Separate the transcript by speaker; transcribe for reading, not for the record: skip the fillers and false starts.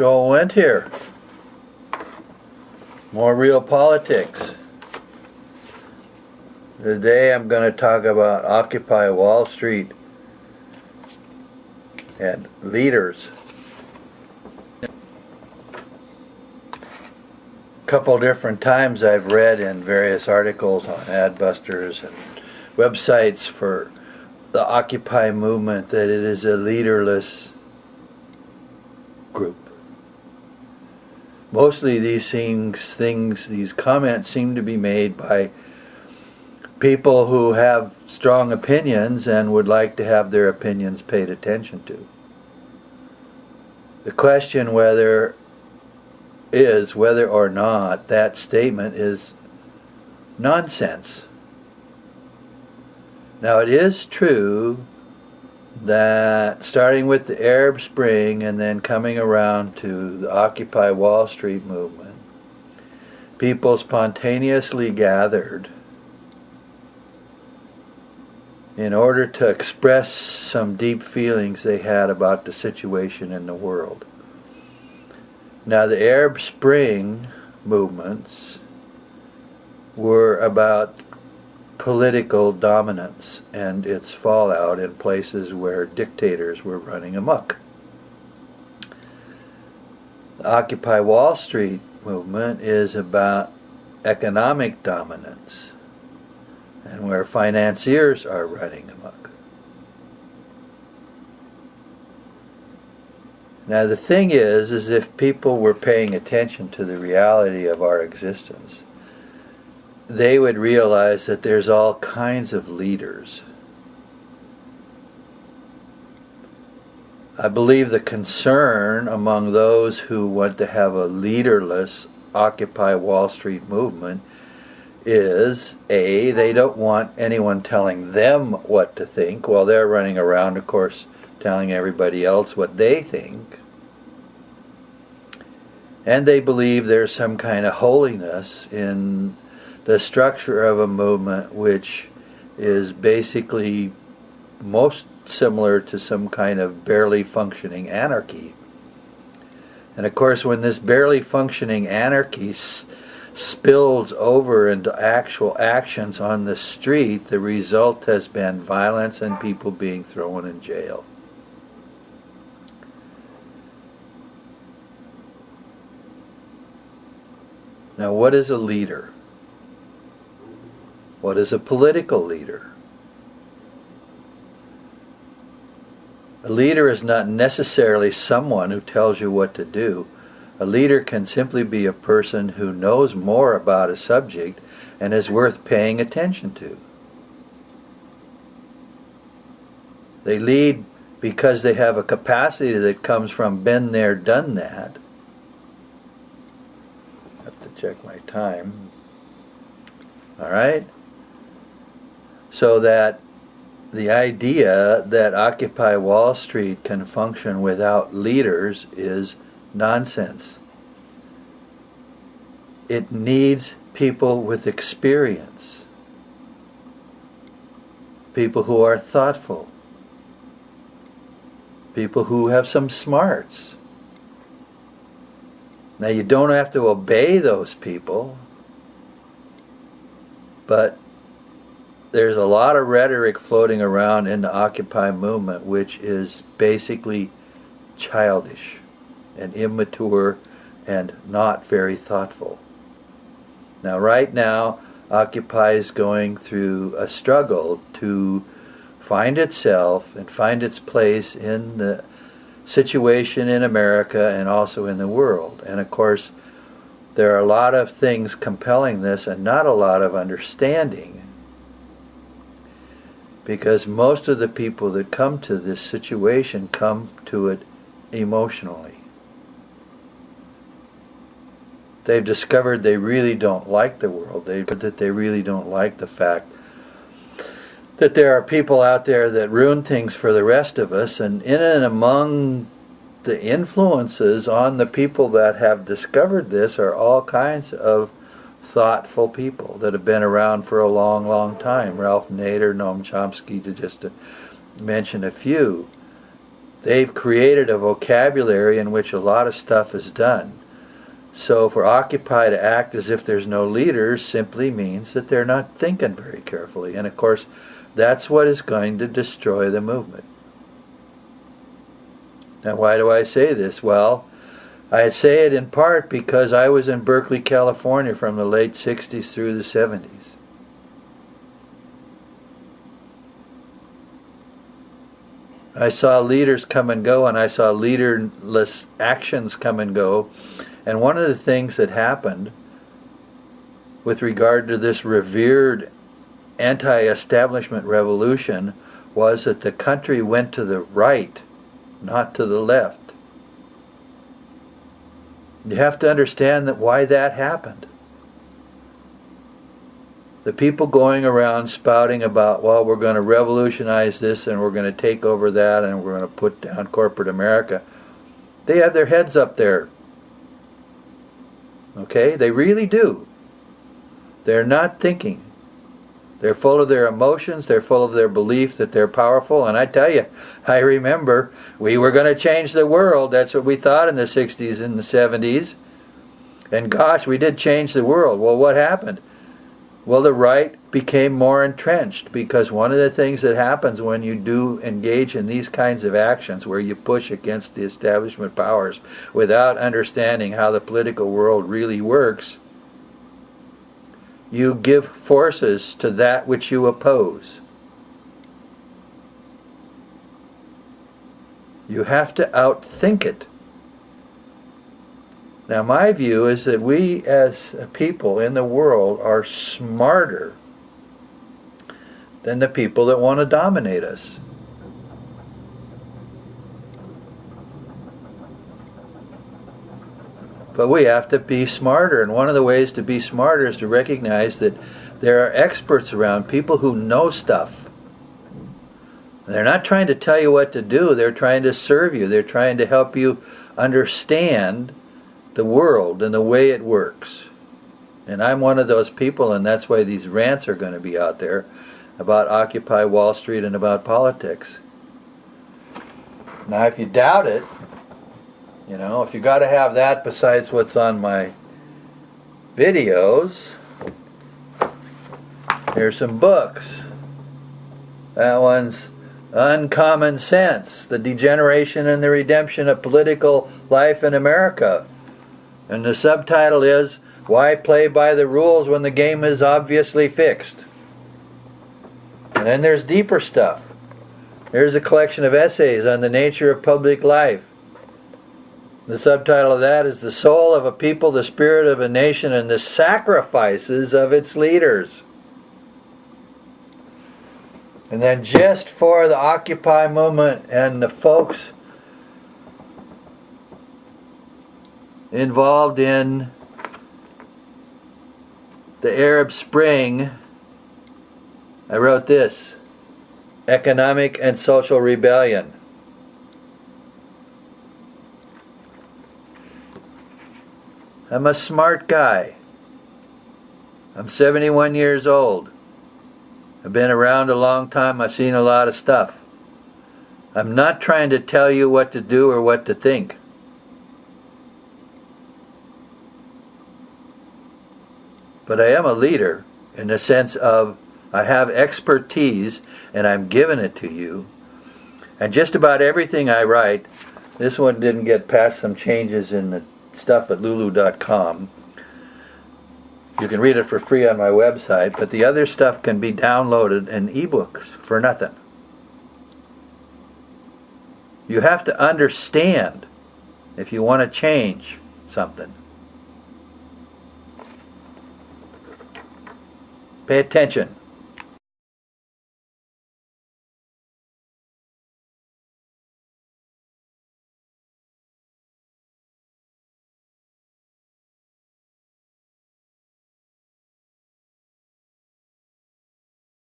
Speaker 1: Joel Wendt here. More real politics. Today I'm going to talk about Occupy Wall Street and leaders. A couple different times I've read in various articles on Adbusters and websites for the Occupy movement that it is a leaderless group. Mostly these comments seem to be made by people who have strong opinions and would like to have their opinions paid attention to. The question whether or not that statement is nonsense. Now it is true that starting with the Arab Spring and then coming around to the Occupy Wall Street movement, people spontaneously gathered in order to express some deep feelings they had about the situation in the world. Now the Arab Spring movements were about political dominance and its fallout in places where dictators were running amok. The Occupy Wall Street movement is about economic dominance and where financiers are running amok. Now the thing is if people were paying attention to the reality of our existence, they would realize that there's all kinds of leaders. I believe the concern among those who want to have a leaderless Occupy Wall Street movement is, A, they don't want anyone telling them what to think while they're running around, of course, telling everybody else what they think. And they believe there's some kind of holiness in the structure of a movement which is basically most similar to some kind of barely functioning anarchy. And of course when this barely functioning anarchy spills over into actual actions on the street, the result has been violence and people being thrown in jail. Now what is a leader? What is a political leader? A leader is not necessarily someone who tells you what to do. A leader can simply be a person who knows more about a subject and is worth paying attention to. They lead because they have a capacity that comes from been there, done that. I have to check my time. All right? So that the idea that Occupy Wall Street can function without leaders is nonsense. It needs people with experience, people who are thoughtful, people who have some smarts. Now you don't have to obey those people, but there's a lot of rhetoric floating around in the Occupy movement which is basically childish and immature and not very thoughtful. Now right now Occupy is going through a struggle to find itself and find its place in the situation in America and also in the world. And of course there are a lot of things compelling this and not a lot of understanding, because most of the people that come to this situation come to it emotionally. They've discovered they really don't like the world, that they really don't like the fact that there are people out there that ruin things for the rest of us, and in and among the influences on the people that have discovered this are all kinds of thoughtful people that have been around for a long, long time. Ralph Nader, Noam Chomsky, to just mention a few. they've created a vocabulary in which a lot of stuff is done. So for Occupy to act as if there's no leaders simply means that they're not thinking very carefully. And of course, that's what is going to destroy the movement. Now, why do I say this? Well, I say it in part because I was in Berkeley, California from the late 60s through the 70s. I saw leaders come and go, and I saw leaderless actions come and go. And one of the things that happened with regard to this revered anti-establishment revolution was that the country went to the right, not to the left. You have to understand that why that happened. The people going around spouting about, well, we're going to revolutionize this and we're going to take over that and we're going to put down corporate America, they have their heads up there. Okay? They really do. They're not thinking. They're full of their emotions. They're full of their belief that they're powerful. And I tell you, I remember we were going to change the world. That's what we thought in the 60s and the 70s. And gosh, we did change the world. Well, what happened? Well, the right became more entrenched, because one of the things that happens when you do engage in these kinds of actions where you push against the establishment powers without understanding how the political world really works, you give forces to that which you oppose. You have to outthink it. Now, my view is that we as a people in the world are smarter than the people that want to dominate us. But we have to be smarter, and one of the ways to be smarter is to recognize that there are experts around, people who know stuff. And they're not trying to tell you what to do, they're trying to serve you, they're trying to help you understand the world and the way it works. And I'm one of those people, and that's why these rants are going to be out there about Occupy Wall Street and about politics. Now, if you doubt it, you know, if you got to have that besides what's on my videos, here's some books. That one's Uncommon Sense, The Degeneration and the Redemption of Political Life in America. And the subtitle is, Why Play by the Rules When the Game is Obviously Fixed? And then there's deeper stuff. Here's a collection of essays on the nature of public life. The subtitle of that is The Soul of a People, the Spirit of a Nation, and the Sacrifices of its Leaders. And then just for the Occupy movement and the folks involved in the Arab Spring, I wrote this, Economic and Social Rebellion. I'm a smart guy. I'm 71 years old. I've been around a long time. I've seen a lot of stuff. I'm not trying to tell you what to do or what to think. But I am a leader in the sense of I have expertise and I'm giving it to you. And just about everything I write, this one didn't get past some changes in the stuff at lulu.com. You can read it for free on my website, but the other stuff can be downloaded in ebooks for nothing. You have to understand if you want to change something. Pay attention.